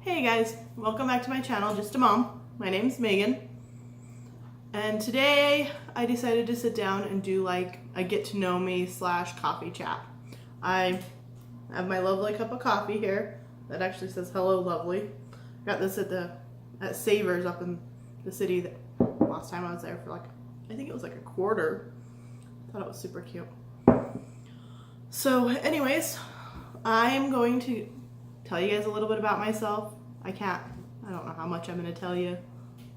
Hey guys, welcome back to my channel, Just a Mom. My name's Megan. And today I decided to sit down and do like a get to know me / coffee chat. I have my lovely cup of coffee here that actually says hello lovely. Got this at Savers up in the city that last time I was there for like, I think it was like a quarter. Thought it was super cute. So anyways, I'm going to tell you guys a little bit about myself. I don't know how much I'm going to tell you.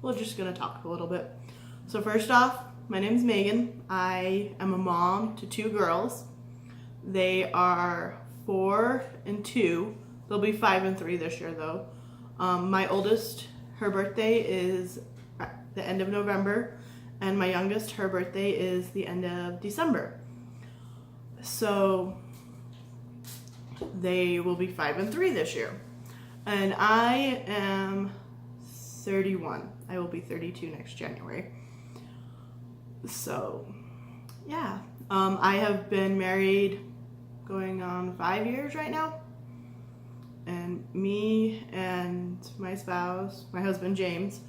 We're just going to talk a little bit. So first off, my name's Megan. I am a mom to 2 girls. They are 4 and 2. They'll be 5 and 3 this year though. My oldest, her birthday is at the end of November, and my youngest, her birthday is the end of December. So they will be 5 and 3 this year. And I am 31. I will be 32 next January. So, yeah. I have been married going on 5 years right now. And me and my spouse, my husband James,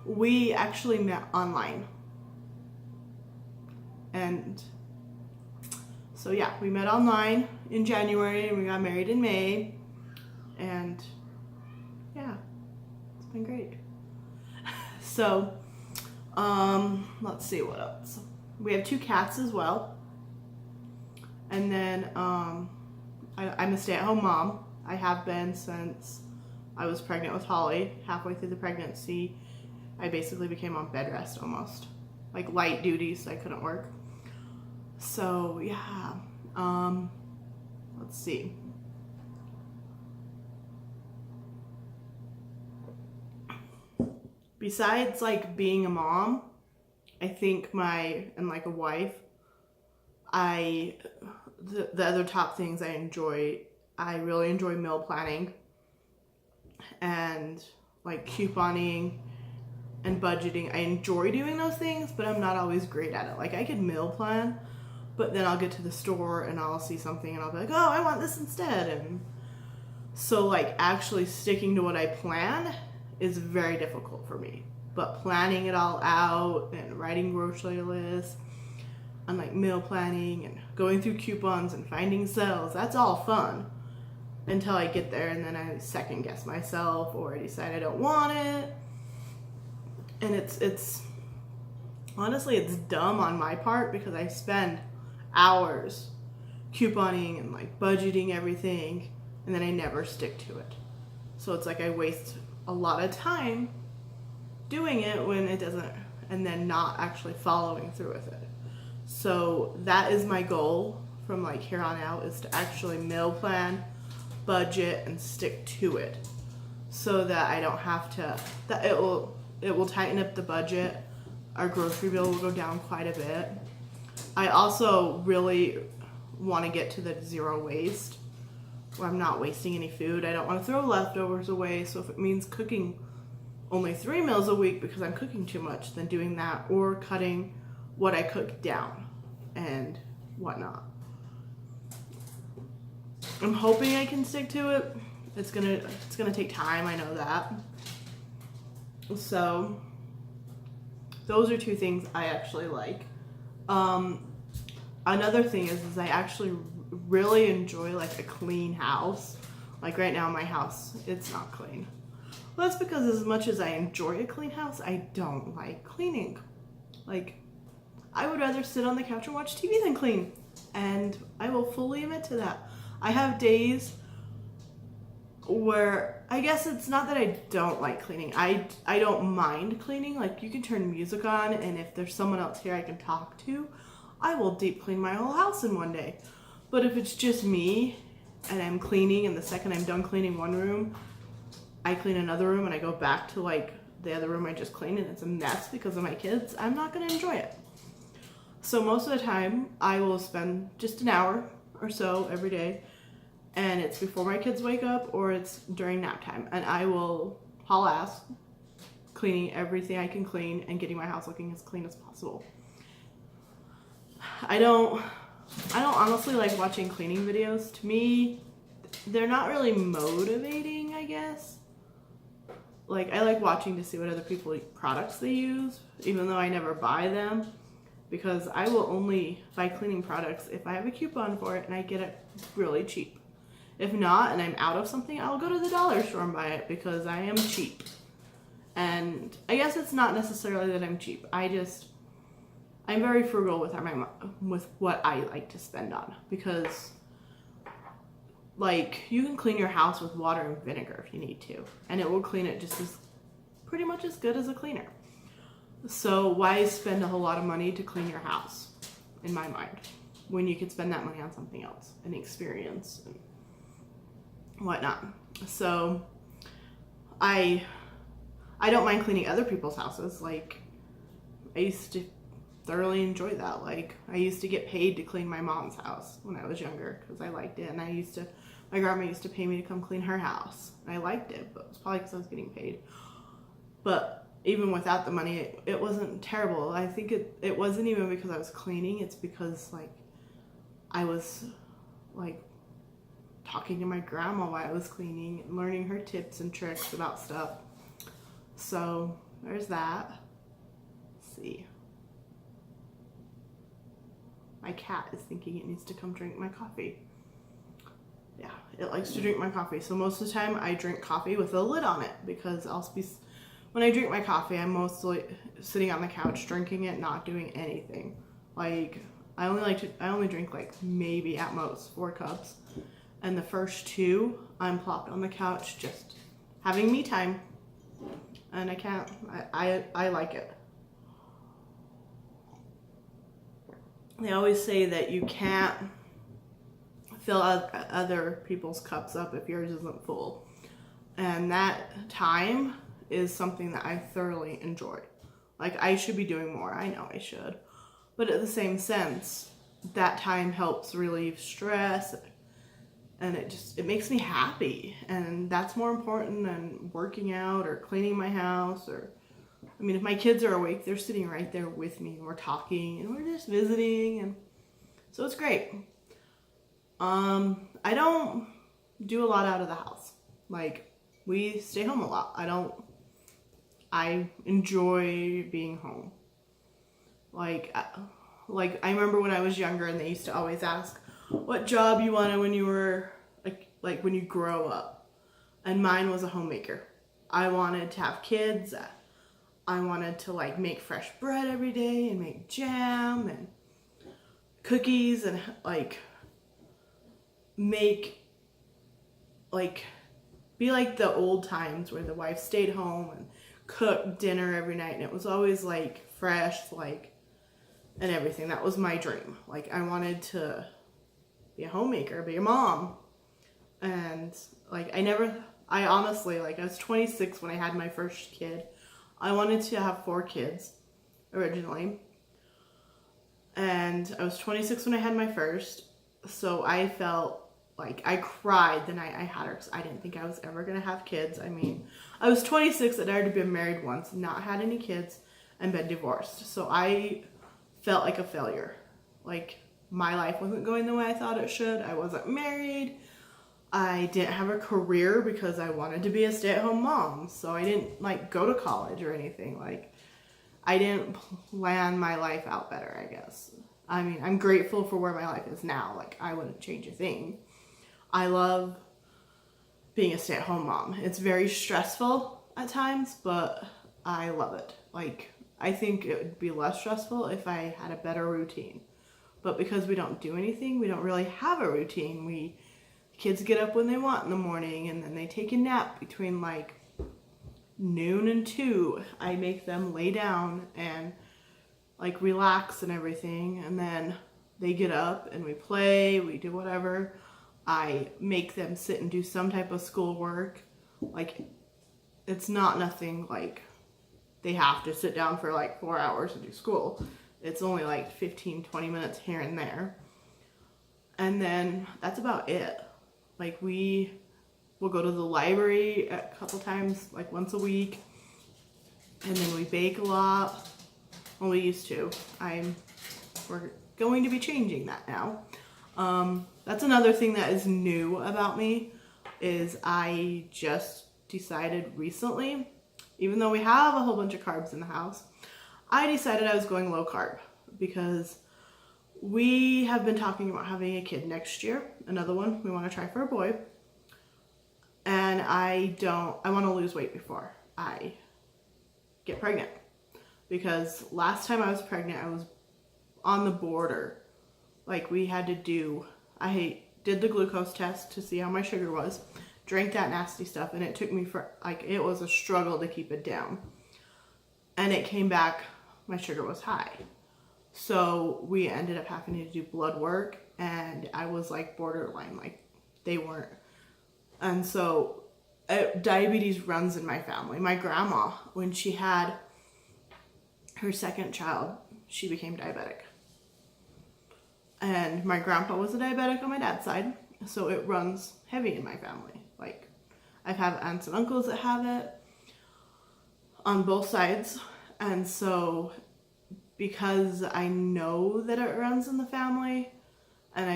we actually met online. And so yeah, we met online in January and we got married in May. And yeah, it's been great. So, let's see what else. We have 2 cats as well. And then I'm a stay-at-home mom. I have been since I was pregnant with Holly. Halfway through the pregnancy, I basically became on bed rest almost. Like light duty, so I couldn't work. So yeah, let's see. Besides like being a mom, I think and like a wife, the other top things I really enjoy meal planning and like couponing and budgeting. I enjoy doing those things, but I'm not always great at it. Like I could meal plan, but then I'll get to the store and I'll see something and I'll be like, oh, I want this instead. And so like actually sticking to what I plan is very difficult for me. But planning it all out and writing grocery lists and like meal planning and going through coupons and finding sales, that's all fun until I get there and then I second guess myself or I decide I don't want it. And it's honestly, it's dumb on my part because I spend hours couponing and like budgeting everything and then I never stick to it. So it's like I waste a lot of time doing it when it doesn't, and then not actually following through with it. So that is my goal from like here on out, is to actually meal plan, budget, and stick to it so that I don't have to, that it will tighten up the budget. Our grocery bill will go down quite a bit. I also really want to get to the 0 waste, where I'm not wasting any food. I don't want to throw leftovers away, so if it means cooking only 3 meals a week because I'm cooking too much, then doing that, or cutting what I cook down and whatnot. I'm hoping I can stick to it. It's gonna take time, I know that. So those are 2 things I actually like. Another thing is I actually really enjoy like a clean house. Like right now my house, it's not clean. Well, that's because as much as I enjoy a clean house, I don't like cleaning. Like I would rather sit on the couch and watch TV than clean. And I will fully admit to that. I have days where I guess it's not that I don't like cleaning. I don't mind cleaning. Like you can turn music on and if there's someone else here I can talk to, I will deep clean my whole house in one day. But if it's just me and I'm cleaning and the second I'm done cleaning one room, I clean another room and I go back to like the other room I just cleaned and it's a mess because of my kids, I'm not going to enjoy it. So most of the time I will spend just an hour or so every day, and it's before my kids wake up or it's during nap time, and I will haul ass cleaning everything I can clean and getting my house looking as clean as possible. I don't honestly like watching cleaning videos. To me, they're not really motivating, I guess. like, I like watching to see what other people products they use, even though I never buy them, because I will only buy cleaning products if I have a coupon for it and I get it really cheap. If not, and I'm out of something, I'll go to the dollar store and buy it because I am cheap. And I guess it's not necessarily that I'm cheap. I'm very frugal with what I like to spend on, because like, you can clean your house with water and vinegar if you need to, and it will clean it pretty much as good as a cleaner. So why spend a whole lot of money to clean your house, in my mind, when you could spend that money on something else, an experience and whatnot. So I don't mind cleaning other people's houses. Like, I used to thoroughly enjoy that. Like, I used to get paid to clean my mom's house when I was younger because I liked it, and my grandma used to pay me to come clean her house. And I liked it, but it was probably because I was getting paid. But even without the money, it wasn't terrible. I think it wasn't even because I was cleaning. It's because, like, I was, like, talking to my grandma while I was cleaning and learning her tips and tricks about stuff. So there's that. Let's see. My cat is thinking it needs to come drink my coffee. Yeah, it likes to drink my coffee. So most of the time I drink coffee with a lid on it, because when I drink my coffee, I'm mostly sitting on the couch drinking it, not doing anything. Like, I only drink like maybe at most 4 cups. And the first 2, I'm plopped on the couch just having me time. And I like it. They always say that you can't fill other people's cups up if yours isn't full. And that time is something that I thoroughly enjoy. Like, I should be doing more. I know I should. But at the same sense, that time helps relieve stress, and it makes me happy. And that's more important than working out or cleaning my house. I mean, if my kids are awake, they're sitting right there with me, and we're talking, and we're just visiting, and so it's great. I don't do a lot out of the house. Like, we stay home a lot. I enjoy being home. Like I remember when I was younger, and they used to always ask what job you wanted when you were like when you grow up. And mine was a homemaker. I wanted to have kids. I wanted to, like, make fresh bread every day and make jam and cookies and, like, be like the old times where the wife stayed home and cooked dinner every night, and it was always, like, fresh, like, and everything. That was my dream. Like, I wanted to be a homemaker, be a mom. And, like, I honestly, like, I was 26 when I had my first kid. I wanted to have 4 kids originally. And I was 26 when I had my first. So I felt like I cried the night I had her, because I didn't think I was ever going to have kids. I mean, I was 26 and I'd already been married once, not had any kids, and been divorced. So I felt like a failure. Like, my life wasn't going the way I thought it should. I wasn't married. I didn't have a career because I wanted to be a stay-at-home mom. So I didn't, like, go to college or anything. Like, I didn't plan my life out better, I guess. I mean, I'm grateful for where my life is now. Like, I wouldn't change a thing. I love being a stay-at-home mom. It's very stressful at times, but I love it. Like, I think it would be less stressful if I had a better routine. But because we don't do anything, we don't really have a routine. Kids get up when they want in the morning, and then they take a nap between, like, noon and 2. I make them lay down and, like, relax and everything, and then they get up and we play, we do whatever. I make them sit and do some type of schoolwork. Like, it's not nothing like they have to sit down for like 4 hours and do school. It's only like 15, 20 minutes here and there. And then that's about it. Like, we will go to the library a couple times, like once a week. And then we bake a lot. Well, we used to. We're going to be changing that now. That's another thing that is new about me, is I just decided recently even though we have a whole bunch of carbs in the house, I decided I was going low carb because we have been talking about having a kid next year, another one we want to try for a boy. And I want to lose weight before I get pregnant. Because last time I was pregnant, I was on the border. Like I did the glucose test to see how my sugar was, drank that nasty stuff, and it took me it was a struggle to keep it down. And it came back, my sugar was high. So we ended up having to do blood work, and I was like borderline, like they weren't. And so diabetes runs in my family. My grandma, when she had her second child, she became diabetic. And my grandpa was a diabetic on my dad's side, so it runs heavy in my family. Like, I've had aunts and uncles that have it on both sides. And so because I know that it runs in the family, and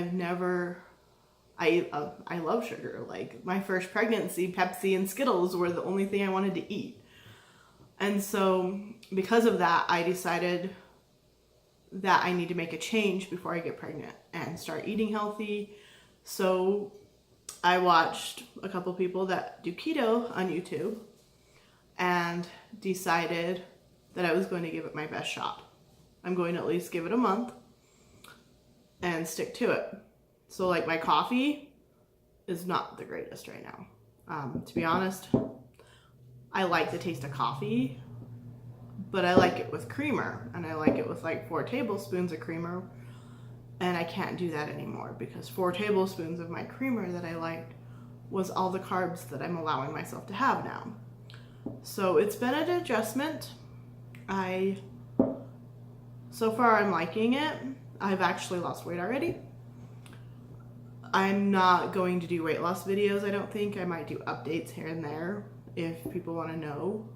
I love sugar. Like, my first pregnancy, Pepsi and Skittles were the only thing I wanted to eat. And so because of that, I decided that I need to make a change before I get pregnant and start eating healthy. So I watched a couple people that do keto on YouTube and decided that I was going to give it my best shot. I'm going to at least give it a month and stick to it. So like, my coffee is not the greatest right now. To be honest, I like the taste of coffee, but I like it with creamer, and I like it with like 4 tablespoons of creamer, and I can't do that anymore because 4 tablespoons of my creamer that I liked was all the carbs that I'm allowing myself to have now. So it's been an adjustment. So far I'm liking it. I've actually lost weight already. I'm not going to do weight loss videos, I don't think. I might do updates here and there if people want to know.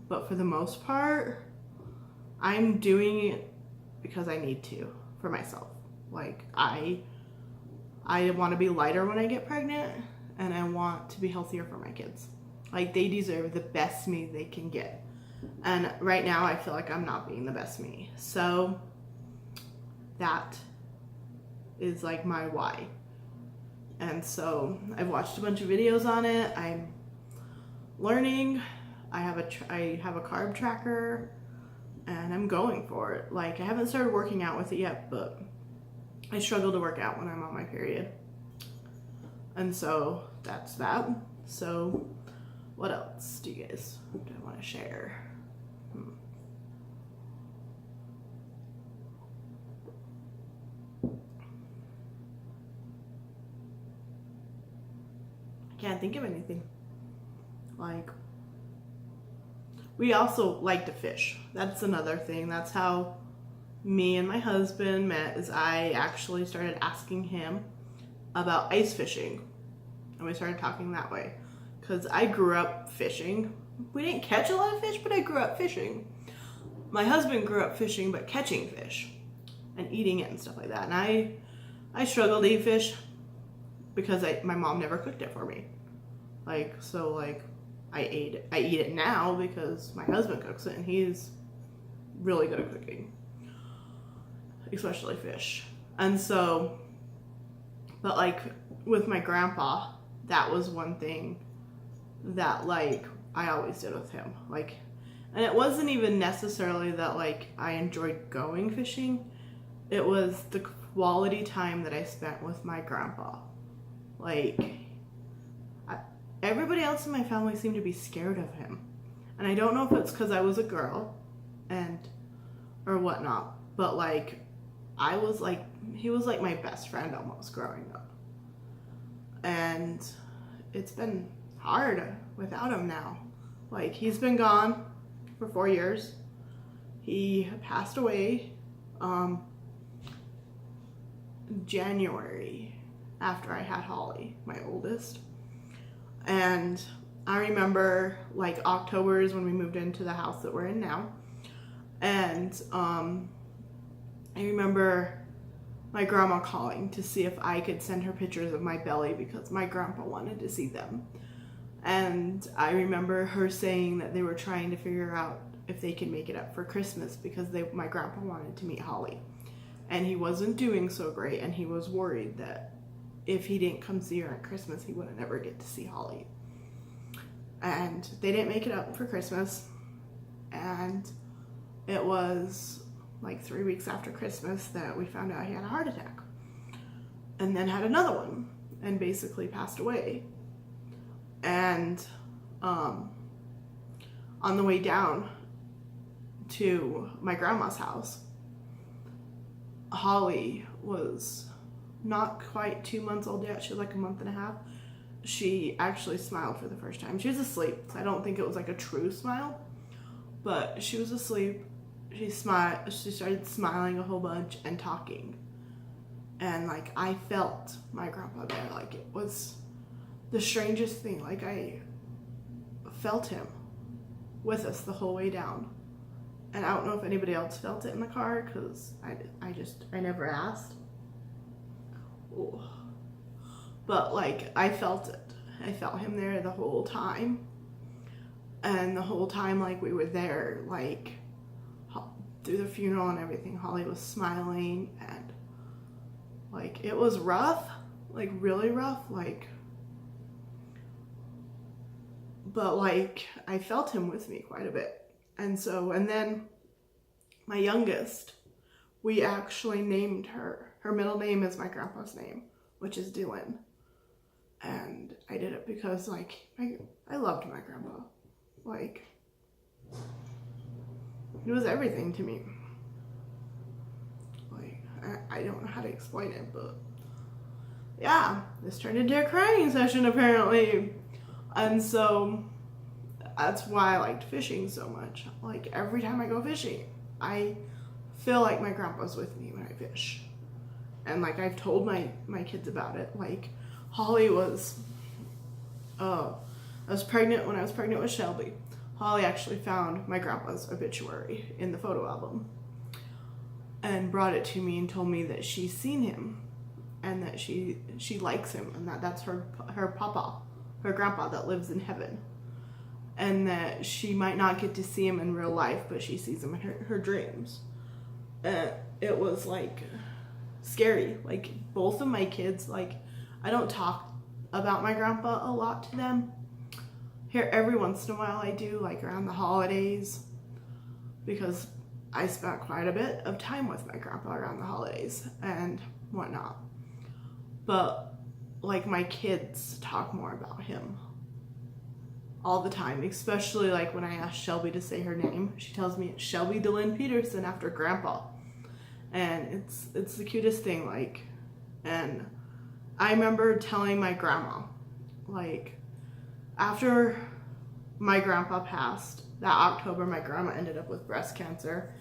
But for the most part, I'm doing it because I need to, for myself. Like, I want to be lighter when I get pregnant, and I want to be healthier for my kids. Like, they deserve the best me they can get. And right now I feel like I'm not being the best me. So that is like my why. And so I've watched a bunch of videos on it. I'm learning. I have a carb tracker, and I'm going for it. Like, I haven't started working out with it yet, but I struggle to work out when I'm on my period. And so that's that. So what else do I want to share? I can't think of anything. Like, we also like to fish. That's another thing. That's how me and my husband met, is I actually started asking him about ice fishing. And we started talking that way. Because I grew up fishing. We didn't catch a lot of fish, but I grew up fishing. My husband grew up fishing, but catching fish and eating it and stuff like that. And I struggled to eat fish because my mom never cooked it for me. Like, so like, I eat it now because my husband cooks it, and he's really good at cooking, especially fish. And so, but like with my grandpa, that was one thing that like I always did with him. Like, and it wasn't even necessarily that like I enjoyed going fishing. It was the quality time that I spent with my grandpa. Like, everybody else in my family seemed to be scared of him. And I don't know if it's because I was a girl or whatnot, but like, he was like my best friend almost growing up. And it's been hard without him now. Like, he's been gone for 4 years. He passed away January after I had Holly, my oldest. And I remember like October is when we moved into the house that we're in now. And I remember my grandma calling to see if I could send her pictures of my belly because my grandpa wanted to see them. And I remember her saying that they were trying to figure out if they could make it up for Christmas because my grandpa wanted to meet Holly. And he wasn't doing so great, and he was worried that if he didn't come see her at Christmas, he wouldn't ever get to see Holly. And they didn't make it up for Christmas. And it was like 3 weeks after Christmas that we found out he had a heart attack. And then had another one and basically passed away. And on the way down to my grandma's house, Holly was not quite 2 months old yet. She was like a month and a half. She actually smiled for the first time. She was asleep, so I don't think it was like a true smile, but she was asleep. She started smiling a whole bunch and talking. And like I felt my grandpa there. Like it was the strangest thing. Like I felt him with us the whole way down. And I don't know if anybody else felt it in the car because I never asked. Ooh. But like I felt it. I felt him there the whole time. And the whole time like we were there, like through the funeral and everything, Holly was smiling, and like it was rough, like really rough, like, but like I felt him with me quite a bit. And then my youngest, we actually named her. Her middle name is my grandpa's name, which is Dylan. And I did it because like I loved my grandpa. Like it was everything to me. Like I don't know how to explain it, but yeah, this turned into a crying session apparently. And so that's why I liked fishing so much. Like every time I go fishing, I feel like my grandpa's with me when I fish. And like I've told my kids about it. Like Holly was, I was pregnant when I was pregnant with Shelby. Holly actually found my grandpa's obituary in the photo album and brought it to me and told me that she's seen him and that she likes him, and that's her papa, her grandpa that lives in heaven. And that she might not get to see him in real life, but she sees him in her dreams. It was like scary. Like both of my kids, like I don't talk about my grandpa a lot to them. Here every once in a while I do, like around the holidays, because I spent quite a bit of time with my grandpa around the holidays and whatnot. But like my kids talk more about him all the time, especially like when I ask Shelby to say her name. She tells me it's Shelby Dylan Peterson after grandpa. And it's the cutest thing, like, and I remember telling my grandma, like, after my grandpa passed, that October, my grandma ended up with breast cancer.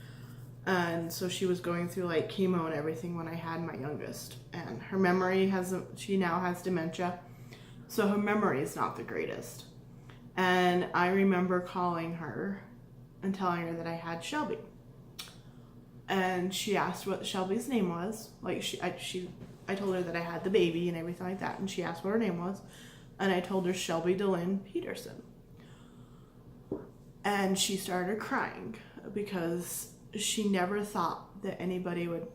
And so she was going through like chemo and everything when I had my youngest. And her memory she now has dementia. So her memory is not the greatest. And I remember calling her and telling her that I had Shelby. And she asked what Shelby's name was. Like I told her that I had the baby and everything like that. And she asked what her name was. And I told her Shelby Dylan Peterson. And she started crying because she never thought that anybody would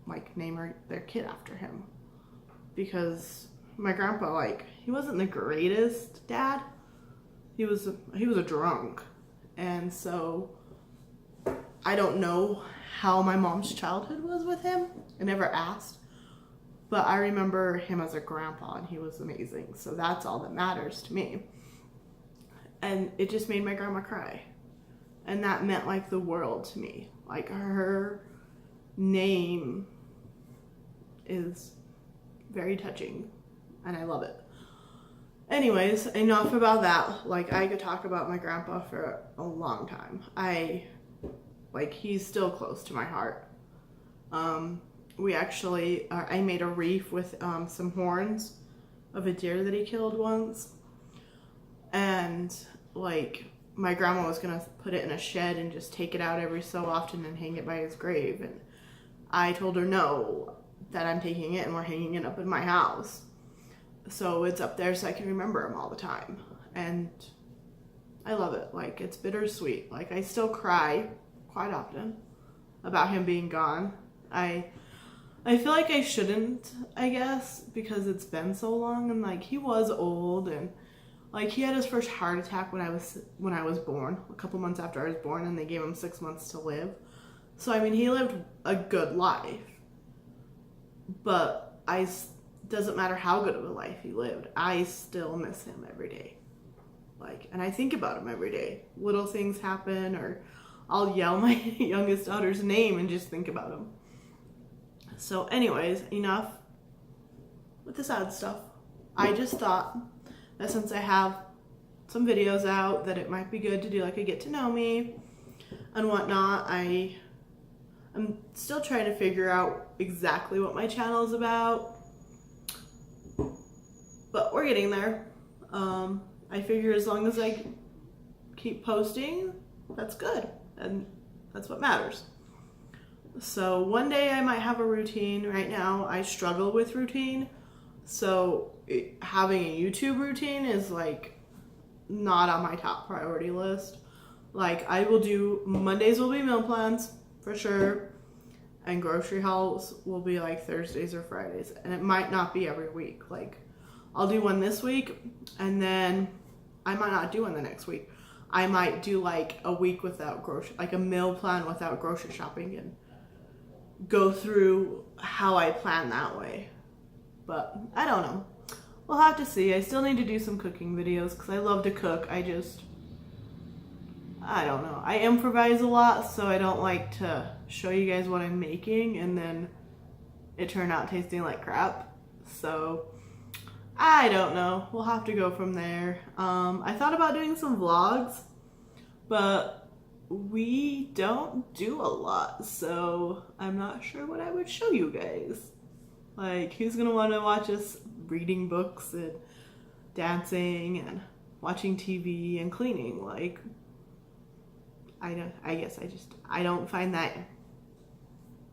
like name their kid after him. Because my grandpa, like, he wasn't the greatest dad. He was a drunk. And so I don't know how my mom's childhood was with him. I never asked. But I remember him as a grandpa, and he was amazing. So that's all that matters to me. And it just made my grandma cry. And that meant like the world to me. Like her name is very touching, and I love it. Anyways, enough about that. Like I could talk about my grandpa for a long time. He's still close to my heart. I made a wreath with some horns of a deer that he killed once. And like my grandma was gonna put it in a shed and just take it out every so often and hang it by his grave. And I told her no, that I'm taking it and we're hanging it up in my house. So it's up there so I can remember him all the time. and I love it. Like, it's bittersweet. Like, I still cry quite often about him being gone. I feel like I shouldn't, I guess, because it's been so long, and like, he was old, and like, he had his first heart attack when I was born, a couple months after I was born, and they gave him 6 months to live. So I mean, he lived a good life, but doesn't matter how good of a life he lived, I still miss him every day. Like, and I think about him every day. Little things happen, or I'll yell my youngest daughter's name and just think about him. So anyways, enough with the sad stuff. I just thought that since I have some videos out, that it might be good to do like a get to know me and whatnot. I'm still trying to figure out exactly what my channel is about, but we're getting there. I figure as long as I keep posting, that's good, and that's what matters. So one day I might have a routine. Right now I struggle with routine, so having a YouTube routine is like not on my top priority list. Like, I will do, Mondays will be meal plans for sure, and grocery hauls will be like Thursdays or Fridays, and it might not be every week. Like, I'll do one this week, and then I might not do one the next week. I might do like a week without like a meal plan without grocery shopping, and go through how I plan that way. But I don't know. We'll have to see. I still need to do some cooking videos because I love to cook. I don't know. I improvise a lot, so I don't like to show you guys what I'm making and then it turned out tasting like crap. So I don't know. We'll have to go from there. I thought about doing some vlogs, but we don't do a lot, so I'm not sure what I would show you guys. Like, who's gonna want to watch us reading books and dancing and watching TV and cleaning? Like, I don't find that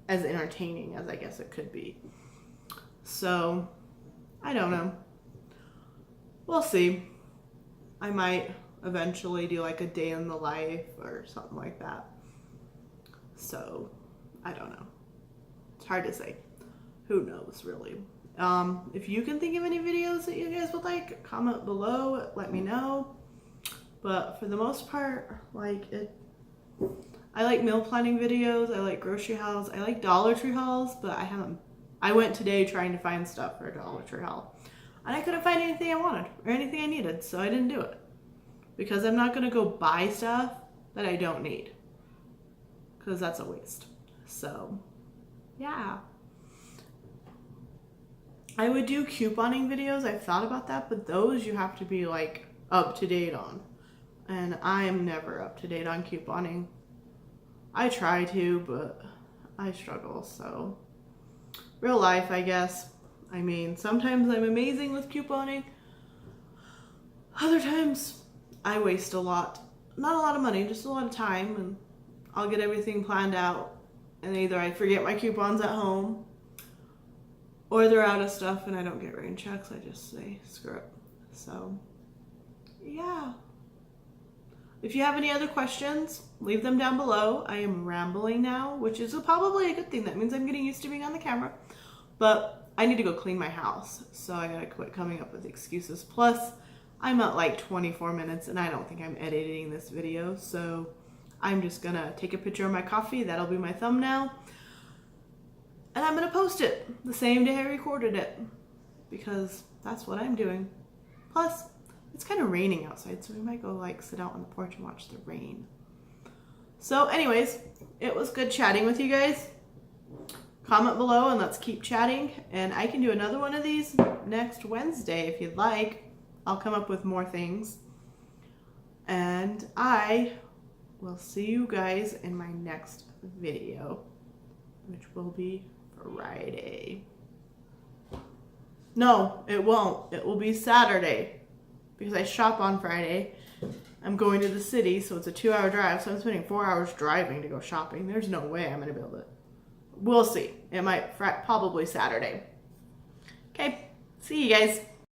as entertaining as I guess it could be. So I don't know. We'll see. I might eventually do like a day in the life or something like that. So I don't know. It's hard to say. Who knows, really. If you can think of any videos that you guys would like, comment below, let me know. But for the most part, I like meal planning videos, I like grocery hauls, I like Dollar Tree hauls, but I went today trying to find stuff for a Dollar Tree haul, and I couldn't find anything I wanted or anything I needed, so I didn't do it. Because I'm not gonna go buy stuff that I don't need, because that's a waste. So yeah. I would do couponing videos. I've thought about that, but those you have to be like up to date on. And I'm never up to date on couponing. I try to, but I struggle, so. Real life, I guess. I mean, sometimes I'm amazing with couponing. Other times, I waste a lot. Not a lot of money, just a lot of time, and I'll get everything planned out. And either I forget my coupons at home, or they're out of stuff and I don't get rain checks. I just say, screw it. So, yeah. If you have any other questions, leave them down below. I am rambling now, which is probably a good thing. That means I'm getting used to being on the camera. But I need to go clean my house, so I gotta quit coming up with excuses. Plus, I'm at like 24 minutes and I don't think I'm editing this video, so I'm just gonna take a picture of my coffee. That'll be my thumbnail. And I'm gonna post it the same day I recorded it, because that's what I'm doing. Plus, it's kind of raining outside, so we might go like sit out on the porch and watch the rain. So anyways, it was good chatting with you guys. Comment below and let's keep chatting. And I can do another one of these next Wednesday if you'd like. I'll come up with more things. And I will see you guys in my next video, which will be Friday. No, it won't. It will be Saturday, because I shop on Friday. I'm going to the city, so it's a 2-hour drive, so I'm spending 4 hours driving to go shopping. There's no way I'm going to be able to. We'll see. It might, probably Saturday. Okay, see you guys.